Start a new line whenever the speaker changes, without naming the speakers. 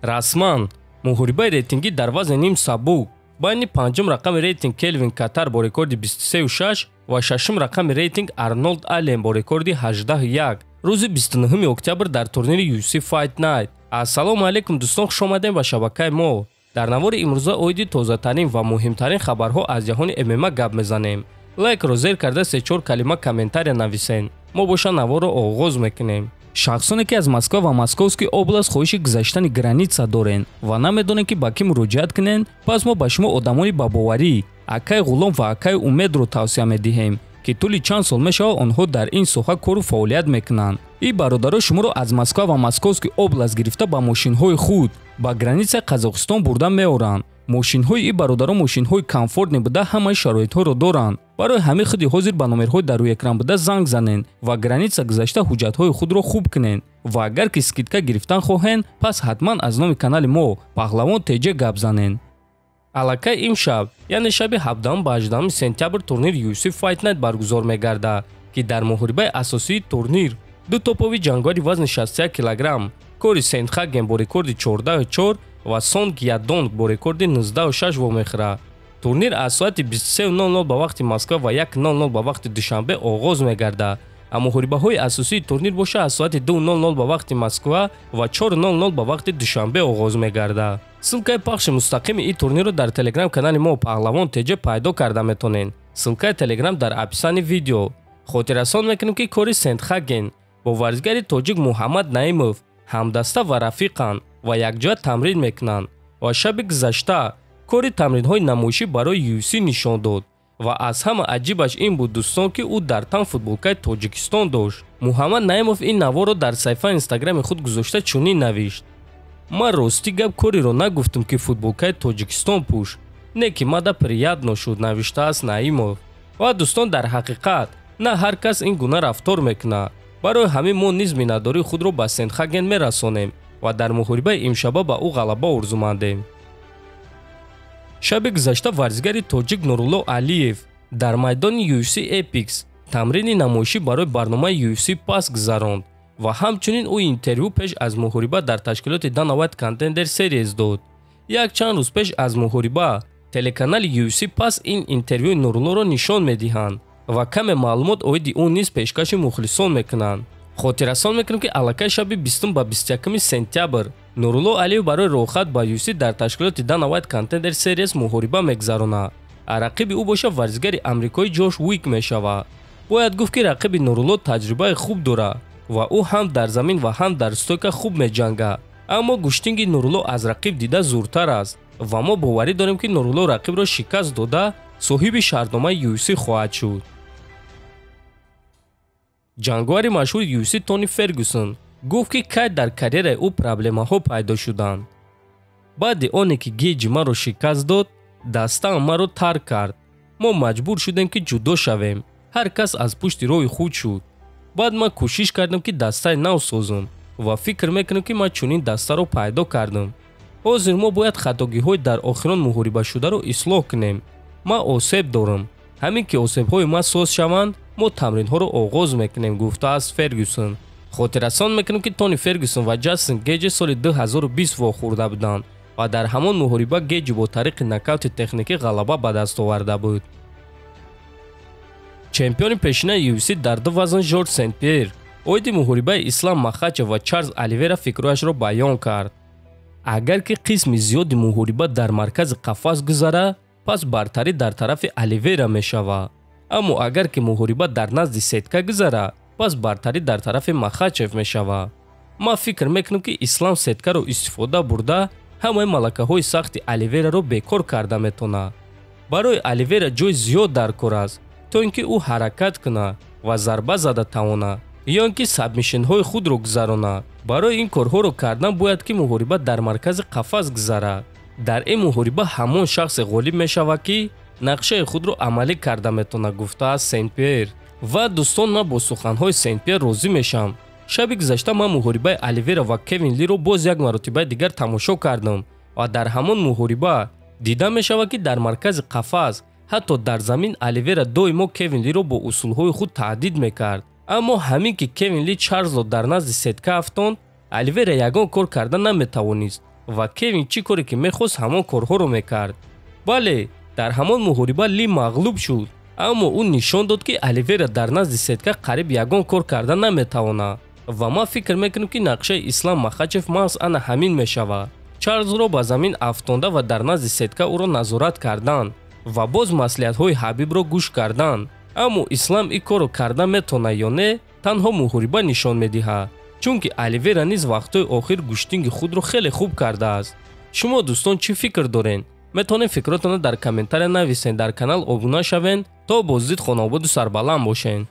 расман муҳорибаи рейтингӣ дар вазни ним сабук байни панҷум рақами рейтинг Келвин Катар бо рекорди 23.6 ва шашум рақами рейтинг Арнолд Аллен бо рекорди 18.1 рӯзи 29 октябр дар турнири UFC Fight Night. Ассалому алайкум дӯстон, хушомадем ба шабакаи мо. дар навори имрӯза оиди тозатарин ва муҳимтарин хабарҳо аз ҷаҳони ММА гап мезанем. лайкро зер карда 3-4 калима комментария нависен. мо боша наворро оғоз мекунем. шахсоне ки аз Москва ва Московский област хоҳиши гузаштани граница дорен ва намедонен ки ба кӣ муроҷиат кунен, пас мо ба шумо одамони бабоварӣ, акаи ғулом ва акаи умедро тавсия медиҳем ки тӯли чанд сол мешавад онҳо дар ин соҳа кору фаъолият мекунанд. ин бародаро шуморо аз Москва ва Московский област гирифта ба мошинҳои худ ба границаи Қазоқистон бурда меоранд. мошинҳои ин бародаро мошинҳои комфортне буда ҳамаи шароитҳоро доранд. барои ҳамин худи ҳозир ба номерҳои дар рӯи экран буда занг занен ва граница гузашта ҳуҷҷатҳои худро хуб кунен. ва агар ки скидка гирифтан хоҳен, пас ҳатман аз номи канали мо Паҳлавон ТЖ гап занен. аллакай имшаб, яъне шаби 17 ба 18 сентябр турнир UFC Fight Night баргузор мегардад ки дар муҳорибаи асосии турнир ду топови ҷангори вазни 61 кг Кори Сентхаген бо рекорди 14.4 ва Сонг Ядонг бо рекорди 19.6 вомехӯрад. турнир аз соати 23:00 ба вақти Москва ва 1:00 ба вақти душанбе оғоз мегардад. а муҳорибаҳои асосии турнир боша аз соати 2:00 ба вақти Москва ва 4:00 ба вақти душанбе оғоз мегардад. ссилкаи пахши мустақими ин турнирро дар телеграм канали мо Паҳлавон ТЖ пайдо карда метонен. ссилкаи телеграм дар описани видео. хотиррасон мекунем ки Кори Сентхаген бо варзигари тоҷик Муҳаммад Наимов ҳамдаста ва рафиқан ва якҷоя тамрин мекунанд. ва шаби гузашта Кори тамринҳои намоишӣ барои UFC нишон дод ва аз ҳама аҷибаш ин буд дӯстон ки ӯ дар тан футболкаи Тоҷикистон дошт. Муҳаммад Наимов ин наворро дар саҳифаи инстаграми худ гузошта чунин навишт: ман ростӣ гап Кориро нагуфтум ки футболкаи Тоҷикистон пӯшт, не ки мада приятно шуд, навиштааст Наимов. ва дӯстон, дар ҳақиқат на ҳар кас ин гуна рафтор мекунад. барои ҳамин мо низ миннатдории худро ба Сентхаген мерасонем ва дар муҳорибаи имшаба ба ӯ ғалаба орзумандем. шаби гузашта варзигари тоҷик Нурулло Алиев дар майдони UFC Epix тамрини намоишӣ барои барномаи UFC пас гузаронд ва ҳамчунин ӯ интервю пеш аз муҳориба дар ташкилоти Dana White Contender Series дод. якчанд рӯз пеш аз муҳориба телеканали UFC пас ин интервюи Нуруллоро нишон медиҳанд ва каме маълумот оиди ӯ низ пешкаши мухлисон мекунанд. хотиррасон мекунем ки аллакай шаби 20 ба 21 сентябр Нурулло Алиев барои роҳхат ба UFC дар ташкилоти Dana White Contender Series муҳориба мегузаронад. рақиби ӯ боша варзигари амрикои Ҷош Уик мешавад. бояд гуфт ки рақиби Нурулло таҷрибаи хуб дорад ва ӯ ҳам дар замин ва ҳам дар стойка хуб меҷангад. аммо гӯштинги Нурулло аз рақиб дида зуртар аст ва мо боварӣ дорем ки Нурулло рақибро шикаст дода соҳиби шартномаи UFC хоҳад шуд. ҷангвари машҳури UFC Тони Фергюсон гуфт ки кай дар карьераи ӯ проблемаҳо пайдо шуданд. баъди оне ки геҷи маро шикаст дод, дастаам маро тарк кард. мо маҷбур шудем ки ҷудо шавем. ҳар кас аз пушти роҳи худ шуд. баъд ман кӯшиш кардам ки дастаи нав созам ва фикр мекунам ки ман чунин дастаро пайдо кардам. ҳозир мо бояд хатогиҳои дар охирон муҳорибашударо ислоҳ кунем. ман осеб дорам. ҳамин ки осебҳои ман соз шаванд, мо тамринҳоро оғоз мекунем, гуфтааст Фергюсон. хотиррасон мекунем ки Тони Фергюсон ва Ҷастин Гейҷ соли 2020 вохӯрда буданд ва дар ҳамон муҳориба Гейҷ бо тариқи нокаути техникӣ ғалаба ба даст оварда буд. чемпиони пешинаи UFC дар ду вазн Жорҷ Сен-Пьер оиди муҳорибаи Ислам Махачев ва Чарлз Оливера фикрҳояшро баён кард. агар ки қисми зиёди муҳориба дар маркази қафас гузара, пас бартарӣ дар тарафи Оливера мешавад. аммо агар ки муҳориба дар назди сетка гузара, пас бартарӣ дар тарафи Махачев мешавад. ман фикр мекунам ки Ислам сеткаро истифода бурда ҳамаи малакаҳои сахти Оливераро бекор карда метавонад. барои Оливера ҷои зиёд дар кор аст, то ин ки ӯ ҳаракат кунад ва зарба зада тавонад ё ин ки сабмишинҳои худро гузаронад. барои ин корҳоро кардан бояд ки муҳориба дар маркази қафас гузарад. дар ин муҳориба ҳамон шахсе ғолиб мешавад ки нақшаи худро амалӣ карда метавонад, гуфтааст Сен-Пьер. ва дӯстон, ман бо суханҳои Сен-Пьер розӣ мешавам. шаби гузашта ман муҳорибаи Оливера ва Кевин Лиро боз як маротибаи дигар тамошо кардам ва дар ҳамон муҳориба дида мешавад ки дар маркази қафас ҳатто дар замин Оливера доимо Кевин Лиро бо усулҳои худ таҳдид мекард. аммо ҳамин ки Кевин Ли Чарлзро дар назди сетка афтонд, Оливера ягон кор карда наметавонист ва Кевин чӣ коре ки мехост ҳамон корҳоро мекард. бале, дар ҳамон муҳориба Ли мағлуб шуд, аммо ӯ нишон дод ки Оливера дар назди сетка қариб ягон кор карда наметавонад ва ман фикр мекунам ки нақшаи Ислам Махачев маҳз ана ҳамин мешавад. Чарлзро ба замин афтонда ва дар назди сетка ӯро назорат карданд ва боз маслиҳатҳои Ҳабибро гӯш карданд. аммо Ислам ин корро карда метавонад ё не, танҳо муҳориба нишон медиҳад, чунки Оливера низ вақтҳои охир гӯштинги худро хеле хуб кардааст. шумо дӯстон чӣ фикр дорен? метавонед фикротонро дар комментария нависен. Дар канал обуна шавен то бозидид хонободу сарбаланд бошен.